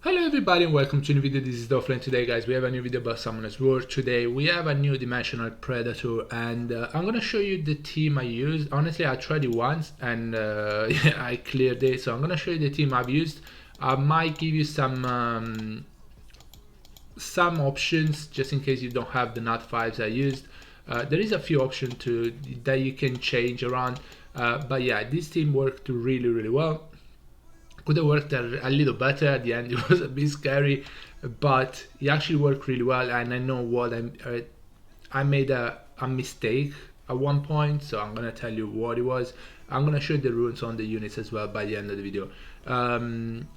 Hello everybody and welcome to a new video. This is Doflan. Today guys we have a new video about Summoner's War. Today we have a new dimensional predator and I'm gonna show you the team I used. Honestly I tried it once and yeah, I cleared it, so I'm gonna show you the team I've used. I might give you some options just in case you don't have the nut 5s I used. There is a few options that you can change around, but yeah, this team worked really well. Could have worked a little better at the end. It was a bit scary, but it actually worked really well. And I know what I made a mistake at one point, so I'm gonna tell you what it was. I'm gonna show you the runes on the units as well by the end of the video.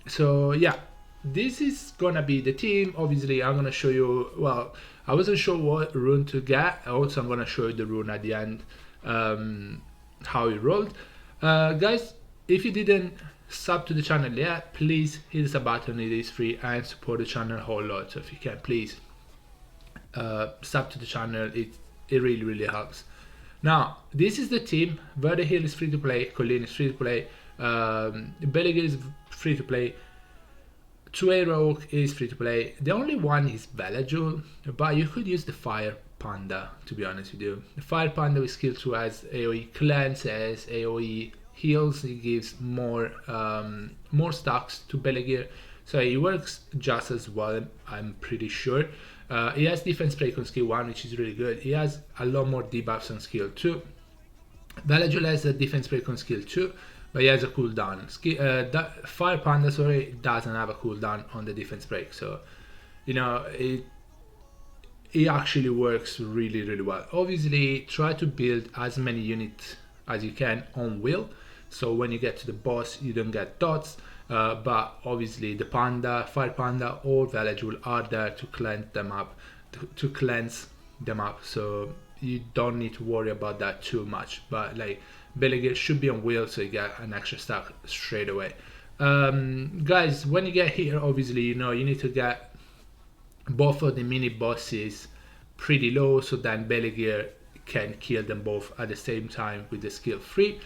So yeah, this is gonna be the team. Obviously I'm gonna show you, well, I wasn't sure what rune to get. Also I'm gonna show you the rune at the end, how it rolled. Guys, if you didn't sub to the channel yet, please hit the sub button. It is free and support the channel a whole lot. So if you can, please sub to the channel. It really helps. Now this is the team. Verde Hill is free to play, Colleen is free to play, Belegar is free to play, Tuera Oak is free to play. The only one is Velajul, but you could use the Fire Panda, to be honest with you. The Fire Panda with skill 2 has AoE cleanses, AoE heals, it gives more stacks to Belegar, so it works just as well, I'm pretty sure. He has defense break on skill 1, which is really good. He has a lot more debuffs on skill 2. Velajul has a defense break on skill 2, but he has a cooldown. Fire Panda, sorry, doesn't have a cooldown on the defense break, so you know it actually works really well. Obviously try to build as many units as you can on wheel, so when you get to the boss you don't get dots, but obviously the Panda, Fire Panda or Velajul are there to cleanse them up, so you don't need to worry about that too much. But like Belegar should be on wheel, so you get an extra stack straight away. Guys, when you get here, obviously you need to get both of the mini bosses pretty low, so then Belegar can kill them both at the same time with the skill 3.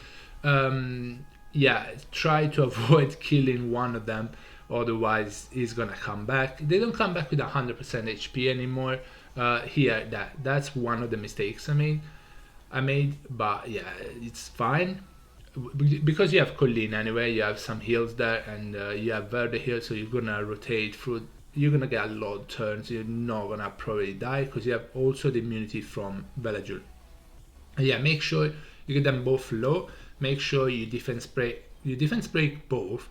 Yeah, try to avoid killing one of them, otherwise he's gonna come back. They don't come back with 100% HP anymore. Here, that's one of the mistakes I made, but yeah, it's fine because you have Colleen anyway. You have some heals there, and you have Verde here, so you're gonna rotate through. You're gonna get a lot of turns. You're not gonna probably die because you have also the immunity from Velajul. Yeah, make sure you get them both low. Make sure you defense break both.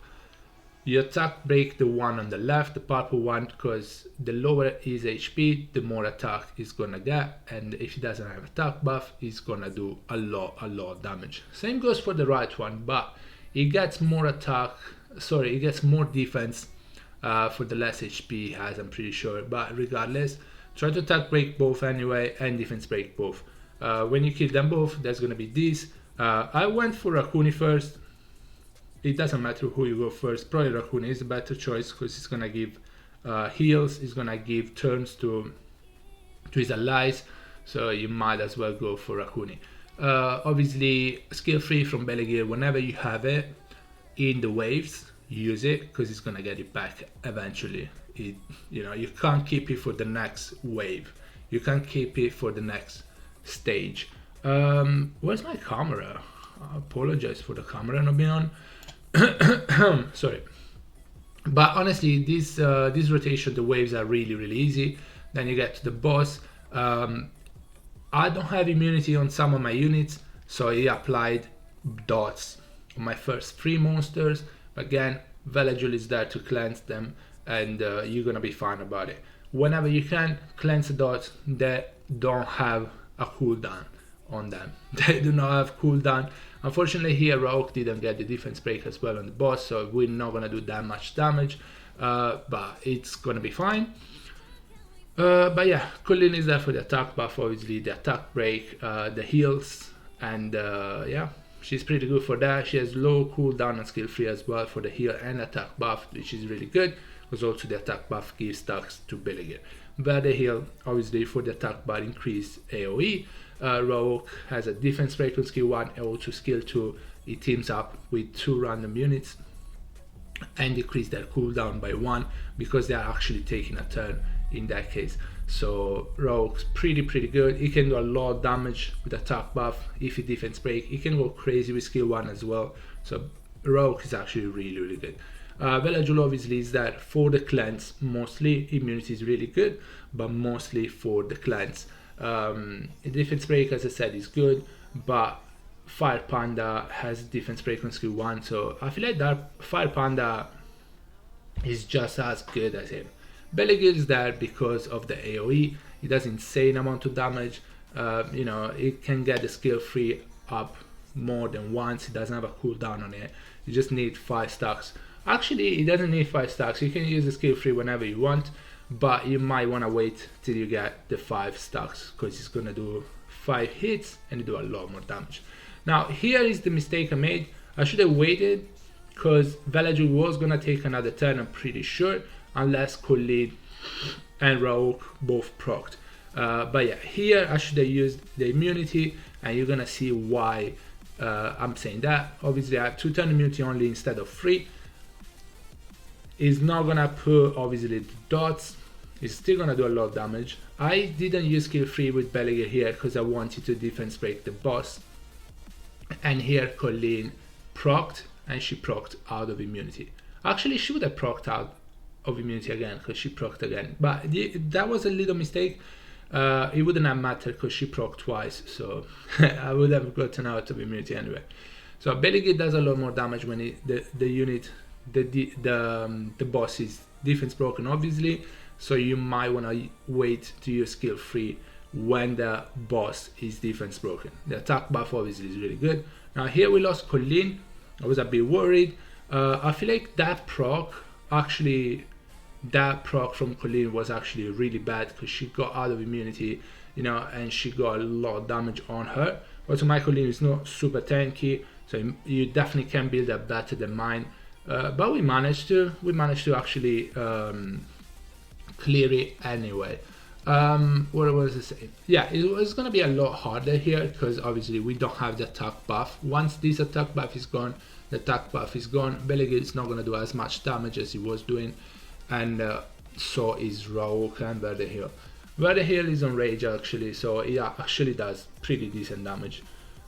You attack break the one on the left, the purple one, because the lower his HP, the more attack he's gonna get, and if he doesn't have attack buff, he's gonna do a lot of damage. Same goes for the right one, but he gets more attack. Sorry, he gets more defense for the less HP he has, I'm pretty sure. But regardless, try to attack break both anyway and defense break both. When you kill them both, there's gonna be this. I went for Raccoon first. It doesn't matter who you go first. Probably Raccoon is a better choice because it's gonna give heals. It's gonna give turns to his allies. So you might as well go for Raccoon. Obviously, skill 3 from Belegar. Whenever you have it in the waves, use it because it's gonna get it back eventually. You can't keep it for the next wave. You can't keep it for the next stage. Where's my camera? I apologize for the camera not being on. Sorry, but honestly this rotation, the waves are really easy. Then you get to the boss. I don't have immunity on some of my units, so he applied dots on my first 3 monsters. Again, Velajul is there to cleanse them, and you're gonna be fine about it. Whenever you can, cleanse the dots that don't have a cooldown on them. They do not have cooldown. Unfortunately here Rogue didn't get the defense break as well on the boss, so we're not gonna do that much damage, but it's gonna be fine. But yeah, Colleen is there for the attack buff, obviously the attack break, the heals, and yeah, she's pretty good for that. She has low cooldown on skill 3 as well for the heal and attack buff, which is really good because also the attack buff gives stacks to Belegar. Verde Hill, obviously for the attack bar increase AoE. Rogue has a defense break on skill 1 and also skill 2. It teams up with 2 random units. and decrease their cooldown by 1 because they are actually taking a turn in that case. So Rogue's pretty good. He can do a lot of damage with attack buff if he defense break. He can go crazy with skill 1 as well. So Rogue is actually really good. Velajul obviously is there for the cleanse mostly. Immunity is really good, but mostly for the cleanse. Defense break, as I said, is good, but Fire Panda has defense break on skill 1, so I feel like that Fire Panda is just as good as him. Belegir is there because of the AoE. It does insane amount of damage. You know, it can get the skill 3 up more than once. It doesn't have a cooldown on it. You just need 5 stacks. Actually, it doesn't need 5 stacks. You can use the skill 3 whenever you want, but you might want to wait till you get the 5 stacks because it's gonna do 5 hits and do a lot more damage. Now here is the mistake I made. I should have waited because Velajul was gonna take another turn, I'm pretty sure, unless Khalid and Rogue both procced. But yeah, here I should have used the immunity, and you're gonna see why I'm saying that. Obviously I have 2 turn immunity only instead of 3. It's not gonna put obviously the dots. It's still gonna do a lot of damage. I didn't use skill 3 with Belegir here because I wanted to defense break the boss. And here Colleen procced, and she procced out of immunity. Actually, she would have procced out of immunity again because she procced again. But that was a little mistake. It wouldn't have mattered because she procced twice, so I would have gotten out of immunity anyway. So Belegir does a lot more damage when the boss is defense broken, obviously. So you might want to wait to use skill 3 when the boss is defense broken. The attack buff obviously is really good. Now here we lost Colleen. I was a bit worried. I feel like that proc from Colleen was actually really bad because she got out of immunity, you know, and she got a lot of damage on her. Also, my Colleen is not super tanky, so you definitely can build that better than mine. But we managed to actually clear it anyway. What was I saying? Yeah, it was gonna be a lot harder here because obviously we don't have the attack buff. Once this attack buff is gone, the attack buff is gone. Belegir is not gonna do as much damage as he was doing, and so is Rogue and Verdehill. Verdehill is on rage actually, so it actually does pretty decent damage.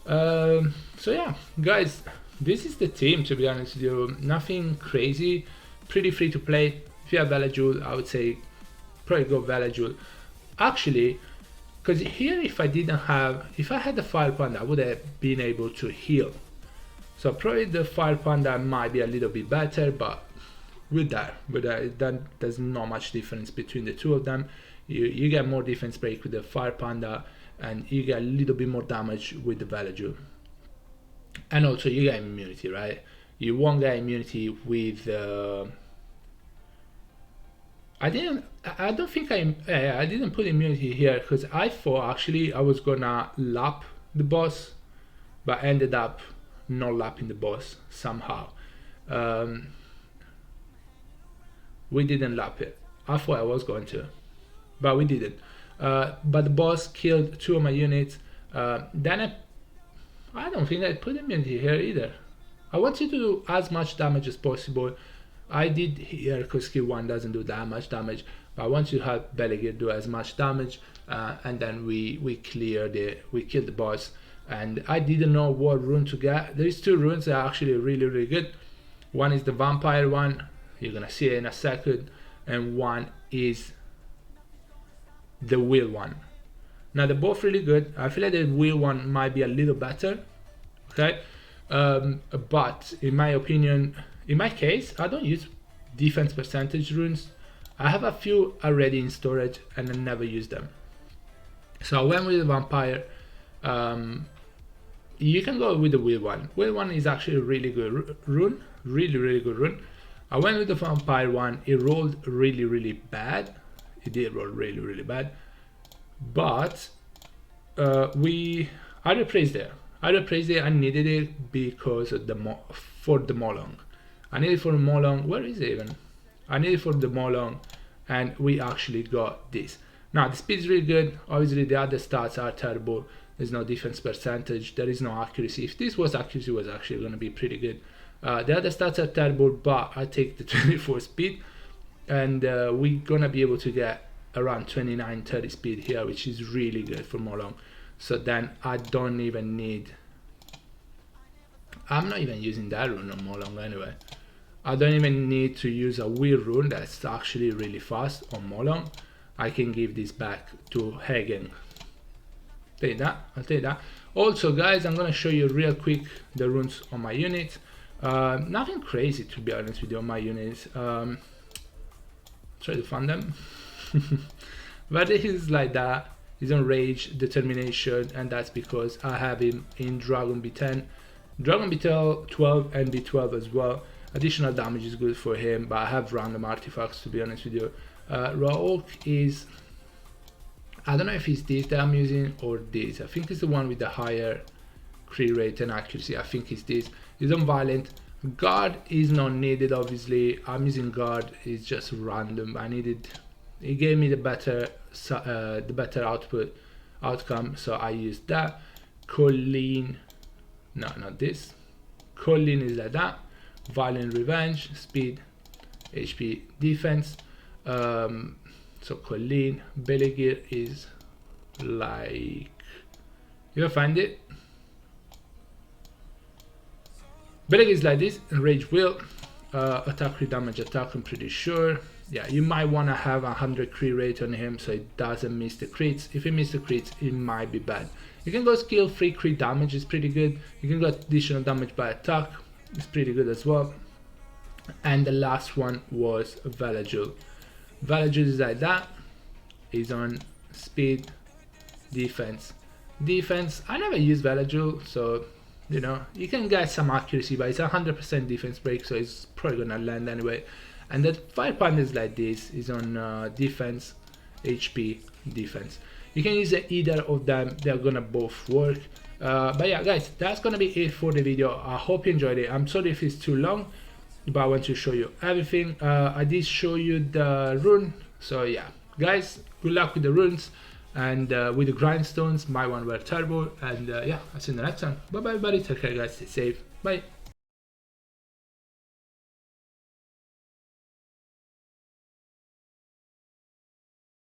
So yeah, guys, this is the team, to be honest with you. Nothing crazy, pretty free to play. If you have Velajul, I would say probably go Velajul. Actually, because here if I had the Fire Panda, I would have been able to heal. So probably the Fire Panda might be a little bit better, but with that there's not much difference between the two of them. You get more defense break with the Fire Panda, and you get a little bit more damage with the Velajul. And also you get immunity, right? You won't get immunity with I didn't put immunity here because I thought actually I was gonna lap the boss, but ended up not lapping the boss somehow. We didn't lap it. I thought I was going to, but we didn't. But the boss killed 2 of my units. Then I don't think I put immunity here either. I wanted to do as much damage as possible. I did here because skill 1 doesn't do that much damage, but I want to help Belegir do as much damage, and then we killed the boss. And I didn't know what rune to get. There is 2 runes that are actually really good. One is the vampire one, you're gonna see it in a second, and one is the wheel one. Now they're both really good. I feel like the wheel one might be a little better, okay? But in my opinion, in my case, I don't use defense percentage runes. I have a few already in storage and I never use them. So I went with the vampire. You can go with the wheel one. Wheel one is actually a really good rune, really good rune. I went with the vampire one. It rolled really bad. It did roll really bad. But I replaced it. I needed it because of for the Molong. I need it for the Molong. Where is it even? I need it for the Molong, and we actually got this. Now the speed is really good. Obviously the other stats are terrible. There's no defense percentage. There is no accuracy. If this was accuracy, it was actually going to be pretty good. The other stats are terrible, but I take the 24 speed, and we're gonna be able to get around 29-30 speed here, which is really good for Molong. So then I don't even need, I'm not even using that rune on Molong anyway. I don't even need to use a weird rune that's actually really fast on Molong. I can give this back to Hagen. Take that, I'll take that. Also guys, I'm gonna show you real quick the runes on my unit. Nothing crazy, to be honest with you, on my units. Try to find them. But it is like that. He's on rage, determination, and that's because I have him in Dragon B10, Dragon B12 and B12 as well. Additional damage is good for him, but I have random artifacts, to be honest with you. Raw Oak is, I don't know if it's this that I'm using or this. I think it's the one with the higher crit rate and accuracy. I think it's this. It's on Violent. Guard is not needed, obviously. I'm using Guard, it's just random. I needed, it gave me the better outcome, so I used that. Colleen, no, not this. Colleen is like that. Violent Revenge, speed, HP, defense. So Colleen. Belegir is like, you find it? Belegir is like this. Rage Will, attack crit damage attack, I'm pretty sure. Yeah, you might want to have 100 crit rate on him so it doesn't miss the crits. If it misses the crits, it might be bad. You can go skill free crit damage, is pretty good. You can go additional damage by attack, it's pretty good as well. And the last one was Velagul. Velagul is like that. He's on speed, defense. Defense, I never use Velagul, so you know, you can get some accuracy, but it's 100% defense break, so it's probably gonna land anyway. And the fire panda is like this, is on defense, HP, defense. You can use either of them, they're gonna both work. But yeah guys, that's gonna be it for the video. I hope you enjoyed it. I'm sorry if it's too long, but I want to show you everything. I did show you the rune, so yeah guys, good luck with the runes and with the grindstones. My one were terrible, and yeah, I'll see you in the next one. Bye bye everybody, take care guys, stay safe, bye.